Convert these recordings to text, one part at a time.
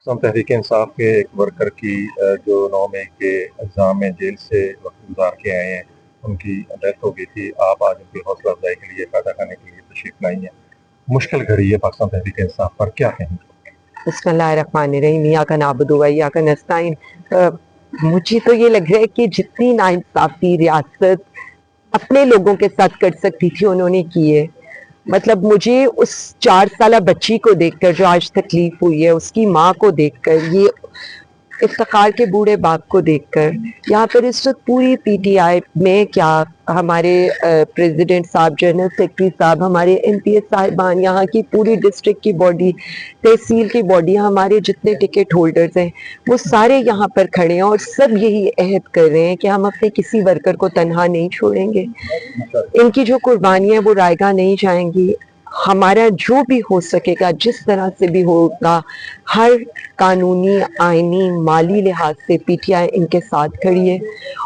पाकिस्तान तहरीक इंसाफ के एक वर्कर की जो 9 मई के एग्ज़ाम में जेल से वक्त गुजार के आए हैं, उनकी डेथ हो गई थी। आप आज उनकी हौसला अफजाई के लिए पैदा करने के लिए तशरीफ लाई हैं। मुश्किल घड़ी है पाकिस्तान तहरीक इंसाफ पर, क्या कहेंगे? बिस्मिल्लाहिर्रहमानिर्रहीम, इय्याका नअबुदु व इय्याका नस्तईन। मुझे तो ये लग रहा है कि जितनी नाइंसाफी रियासत अपने लोगों के साथ कर सकती थी उन्होंने की है। मतलब मुझे उस 4 साला बच्ची को देखकर जो आज तकलीफ हुई है, उसकी माँ को देखकर, ये इफ्तिखार के बूढ़े बाप को देखकर, यहाँ पर इस वक्त पूरी पीटीआई में क्या हमारे प्रेसिडेंट साहब, जनरल सेक्रेटरी साहब, हमारे एमपीएस साहिबान, यहाँ की पूरी डिस्ट्रिक्ट की बॉडी, तहसील की बॉडी, हमारे जितने टिकट होल्डर्स हैं वो सारे यहाँ पर खड़े हैं और सब यही अहद कर रहे हैं कि हम अपने किसी वर्कर को तनहा नहीं छोड़ेंगे। इनकी जो कुर्बानियां वो रायगा नहीं जाएंगी। हमारा जो भी हो सकेगा, जिस तरह से भी होगा, हर कानूनी, आईनी, माली लिहाज से पीटीआई इनके साथ खड़ी है।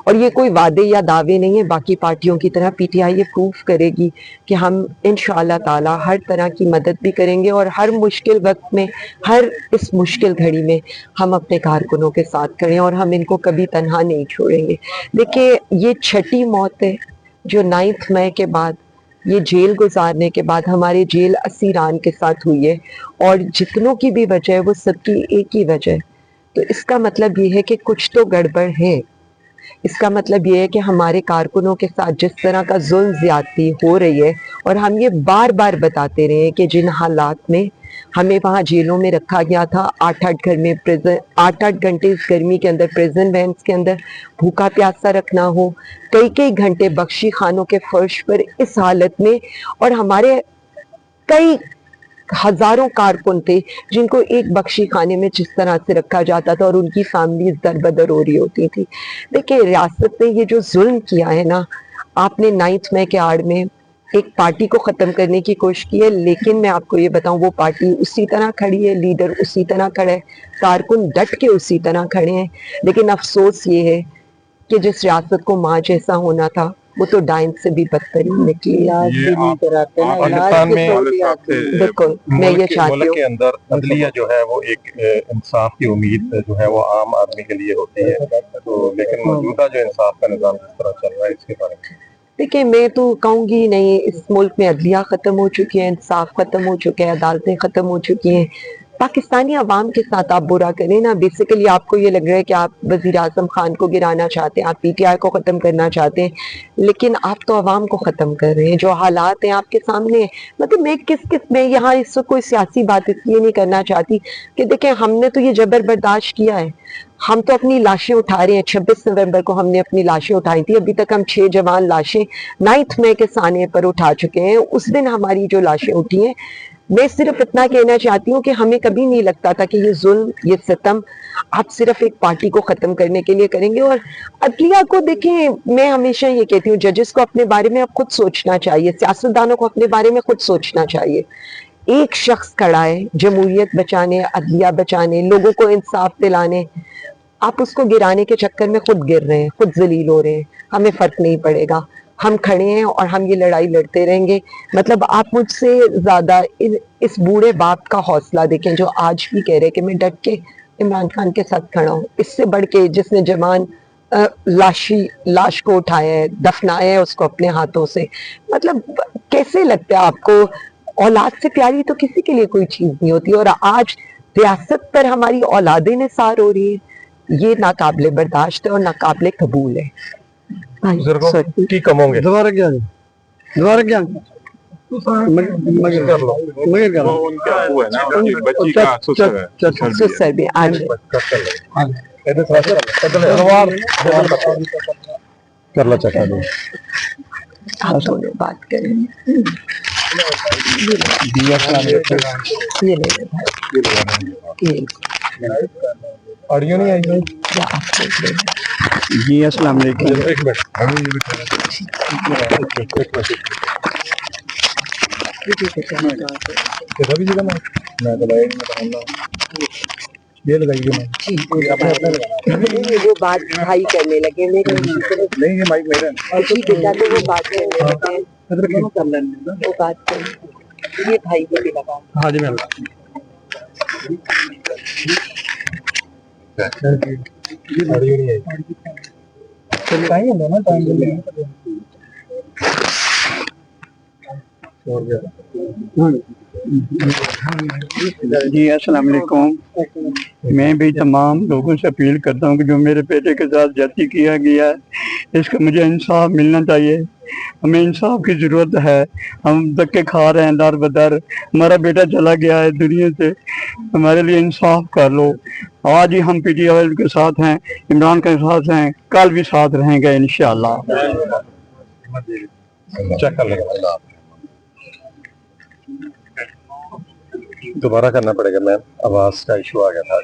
और ये कोई वादे या दावे नहीं है, बाकी पार्टियों की तरह पीटीआई ये प्रूफ करेगी कि हम इंशाअल्लाह ताला हर तरह की मदद भी करेंगे और हर मुश्किल वक्त में, हर इस मुश्किल घड़ी में हम अपने कारकुनों के साथ खड़े हैं और हम इनको कभी तनहा नहीं छोड़ेंगे। देखिए, ये छठी मौत है जो 9 मई के बाद, ये जेल गुजारने के बाद हमारे जेल असीरान के साथ हुई है। और जितनों की भी वजह है वो सबकी एक ही वजह है। तो इसका मतलब ये है कि कुछ तो गड़बड़ है। इसका मतलब ये है कि हमारे कारकुनों के साथ जिस तरह का जुल्म ज्यादती हो रही है, और हम ये बार बार बताते रहे हैं कि जिन हालात में हमें वहाँ जेलों में रखा गया था, 8-8 घंटे इस गर्मी के अंदर प्रिजन वैन्स के अंदर भूखा प्यासा रखना हो, कई कई घंटे बख्शी खानों के फर्श पर इस हालत में, और हमारे कई हजारों कारकुन थे जिनको एक बख्शी खाने में जिस तरह से रखा जाता था और उनकी फैमिलीज दरबदर हो रही होती थी। देखिए, रियासत ने ये जो जुल्म किया है ना, आपने 9 मई के आड़ में एक पार्टी को खत्म करने की कोशिश की है, लेकिन मैं आपको ये बताऊं वो पार्टी उसी तरह खड़ी है, लीडर उसी तरह खड़ा है, कारकुन डट के उसी तरह खड़े हैं। लेकिन अफसोस ये है कि जिस रियासत को माँ जैसा होना था वो तो डाइन से भी बदतर ही निकली। पाकिस्तान में बिल्कुल, मैं ये चाहती हूँ के अंदर अदलिया जो है वो एक इंसाफ की उम्मीद जो है वो आम आदमी के लिए होती है, तो लेकिन मौजूदा जो इंसाफ का निजाम जिस तरह चल रहा है इसके बारे में देखिए, मैं तो कहूँगी नहीं, इस मुल्क में अदलिया ख़त्म हो चुकी है, इंसाफ ख़त्म हो चुका है, अदालतें ख़त्म हो चुकी हैं। पाकिस्तानी अवाम के साथ आप बुरा करें ना। बेसिकली आपको ये लग रहा है कि आप वज़ीर आज़म खान को गिराना चाहते हैं, आप पीटीआई को ख़त्म करना चाहते हैं, लेकिन आप तो अवाम को ख़त्म कर रहे हैं। जो हालात हैं आपके सामने, मतलब मैं यहाँ इस वक्त कोई सियासी बात इसलिए नहीं करना चाहती कि देखें, हमने तो ये जबर बर्दाश्त किया है। हम तो अपनी लाशें उठा रहे हैं। 26 नवंबर को हमने अपनी लाशें उठाई थी, अभी तक हम 6 जवान लाशें 9 मई के साने पर उठा चुके हैं। उस दिन हमारी जो लाशें उठी हैं, मैं सिर्फ इतना कहना चाहती हूँ कि हमें कभी नहीं लगता था कि ये जुल्म, ये सितम आप सिर्फ एक पार्टी को खत्म करने के लिए करेंगे। और अदलिया को देखें, मैं हमेशा ये कहती हूँ, जजेस को अपने बारे में अब खुद सोचना चाहिए, सियासतदानों को अपने बारे में खुद सोचना चाहिए। एक शख्स खड़ा है जमहूरियत बचाने, अदलिया बचाने, लोगों को इंसाफ दिलाने, आप उसको गिराने के चक्कर में खुद गिर रहे हैं, खुद जलील हो रहे हैं। हमें फर्क नहीं पड़ेगा, हम खड़े हैं और हम ये लड़ाई लड़ते रहेंगे। मतलब आप मुझसे ज्यादा इस बूढ़े बाप का हौसला देखें जो आज भी कह रहे हैं कि मैं डट के इमरान खान के साथ खड़ा हूँ। इससे बढ़ के जिसने जवान लाश को उठाया है, दफनाया है उसको अपने हाथों से, मतलब कैसे लगता है आपको? औलाद से प्यारी तो किसी के लिए कोई चीज नहीं होती, और आज रियासत पर हमारी औलादें निसार हो रही है। ये नाकाबिले बर्दाश्त है और नाकाबिले कबूल है। की कम होंगे दोबारा क्या मगर कर लो सर भी आज कर लो चक्कर दो आप दोनों बात करें। ये ले भाई, ऑडियो नहीं आई जी। अस्सलाम वालेकुम। एक मिनट मैं ये लगाइए वो बात भाई करने लगे मेरे, नहीं ये माइक मेरा है। ठीक है, तो वो बात करने लगे, वो बात कर, ये भाई को भी लगा। हाँ जी मैं جی السلام علیکم. میں بھی تمام لوگوں سے اپیل کرتا ہوں کہ جو میرے بیٹے کے ساتھ زیادتی کیا گیا ہے اس کا مجھے انصاف ملنا چاہیے. ہمیں انصاف کی ضرورت ہے. ہم دھکے کھا رہے ہیں در بدر. ہمارا بیٹا چلا گیا ہے دنیا سے. ہمارے لیے انصاف کر لو. آج ہی ہم پی ٹی آئی کے ساتھ ہیں, عمران کے ساتھ ہیں, کل بھی ساتھ رہیں گے انشاءاللہ. دوبارہ کرنا پڑے گا میم, آواز کا ایشو آ گیا تھا.